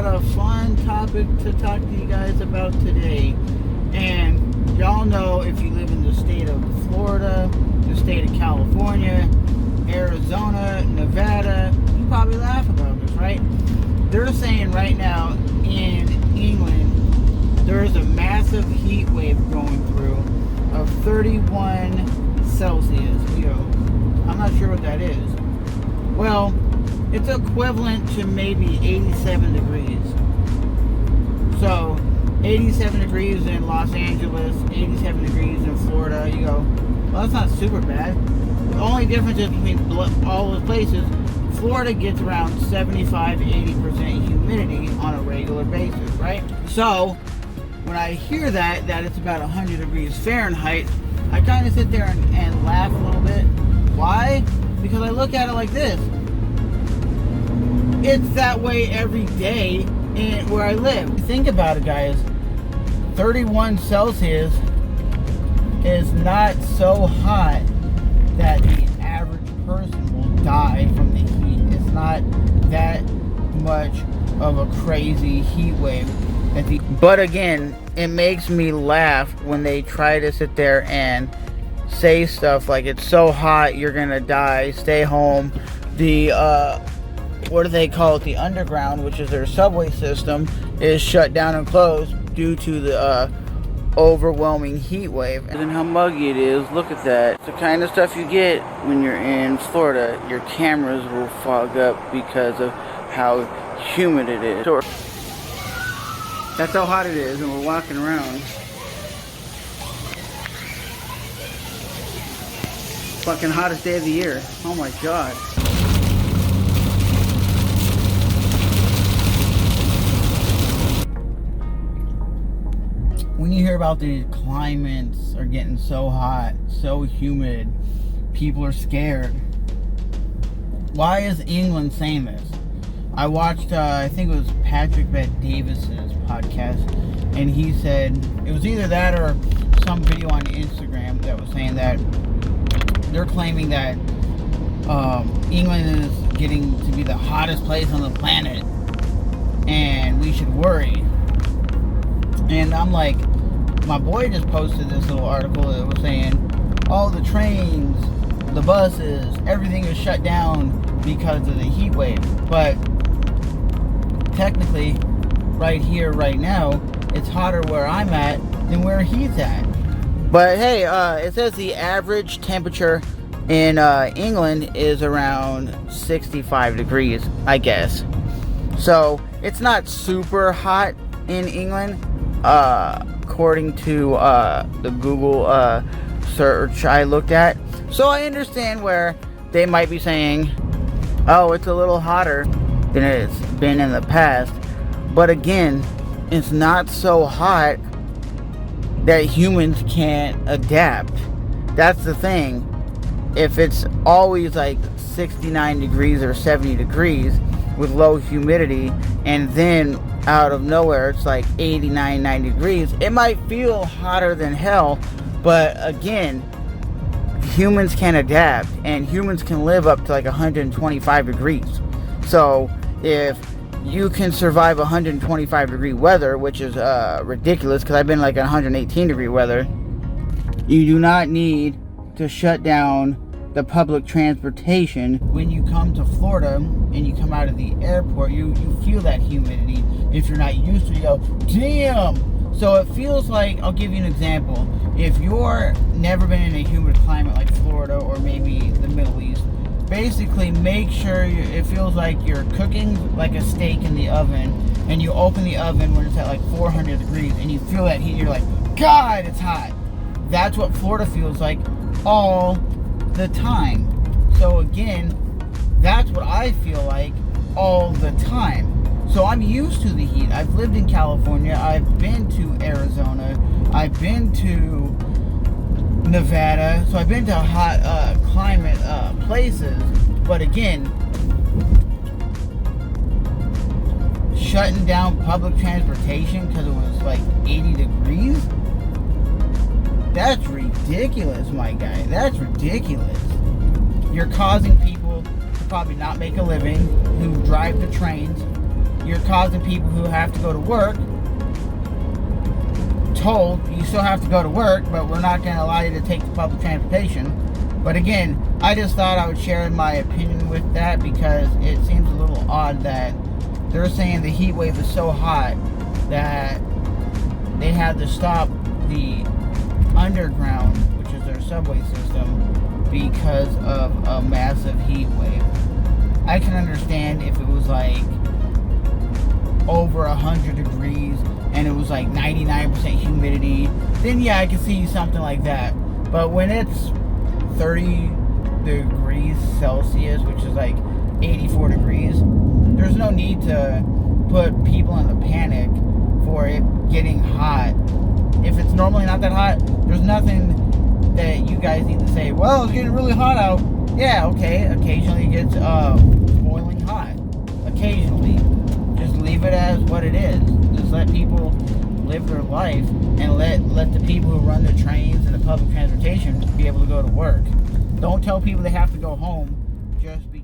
got a fun topic to talk to you guys about today. And y'all know, if you live in the state of Florida, the state of California, Arizona, Nevada, you probably laugh about this, right? They're saying right now in England, there's a massive heat wave going through of 31 Celsius. I'm not sure what that is. Well, it's equivalent to maybe 87 degrees. So 87 degrees in Los Angeles, 87 degrees in Florida. You go, well, that's not super bad. The only difference is between all those places, Florida gets around 75-80% humidity on a regular basis, right? So when I hear that it's about 100 degrees Fahrenheit, I kind of sit there and laugh a little bit. Why? Because I look at it like this. It's that way every day where I live. Think about it, guys. 31 Celsius is not so hot that the average person will die from the heat. It's not that much of a crazy heat wave. But again, it makes me laugh when they try to sit there and say stuff like, it's so hot you're gonna die, stay home. The what do they call it, the underground, which is their subway system, is shut down and closed due to the overwhelming heat wave. And how muggy it is, look at that. It's the kind of stuff you get when you're in Florida. Your cameras will fog up because of how humid it is. That's how hot it is, and we're walking around. Fucking hottest day of the year. Oh my god. When you hear about these climates are getting so hot, so humid, people are scared. Why is England saying this? I watched, I think it was Patrick Bet-Davis's podcast, and he said, it was either that or some video on Instagram that was saying that they're claiming that England is getting to be the hottest place on the planet, and we should worry. And I'm like, my boy just posted this little article that was saying, all the trains, the buses, everything is shut down because of the heat wave. But technically, right here, right now, it's hotter where I'm at than where he's at. But hey, it says the average temperature in England is around 65 degrees, I guess. So it's not super hot in England, according to the Google search I looked at. So I understand where they might be saying, oh, it's a little hotter than it's been in the past. But again, it's not so hot that humans can't adapt. That's the thing. If it's always like 69 degrees or 70 degrees with low humidity, and then out of nowhere it's like 89, 90 degrees, it might feel hotter than hell. But again, humans can adapt, and humans can live up to like 125 degrees. So if you can survive 125 degree weather, which is ridiculous, because I've been like 118 degree weather, you do not need to shut down the public transportation. When you come to Florida and you come out of the airport, you feel that humidity. If you're not used to it, you go, damn. So it feels like, I'll give you an example. If you're never been in a humid climate like Florida or maybe the Middle East, basically make sure it feels like you're cooking like a steak in the oven, and you open the oven when it's at like 400 degrees and you feel that heat, you're like, God, it's hot. That's what Florida feels like all the time. So again, that's what I feel like all the time. So I'm used to the heat. I've lived in California, I've been to Arizona, I've been to Nevada, so I've been to hot climate places. But again, shutting down public transportation because it was like 80 degrees, that's ridiculous, my guy. That's ridiculous. You're causing people to probably not make a living who drive the trains. you're causing people who have to go to work, told you still have to go to work, but we're not going to allow you to take the public transportation. But again, I just thought I would share my opinion with that, because it seems a little odd that they're saying the heat wave is so hot that they had to stop the underground, which is their subway system, because of a massive heat wave. I can understand if it was like over 100 degrees and it was like 99% humidity, then yeah, I can see something like that. But when it's 30 degrees Celsius, which is like 84 degrees, there's no need to put people in a panic for it getting hot. If it's normally not that hot, there's nothing that you guys need to say, well, it's getting really hot out. Yeah, okay, occasionally it gets boiling hot. Occasionally. Just leave it as what it is. Just let people live their life, and let the people who run the trains and the public transportation be able to go to work. Don't tell people they have to go home just because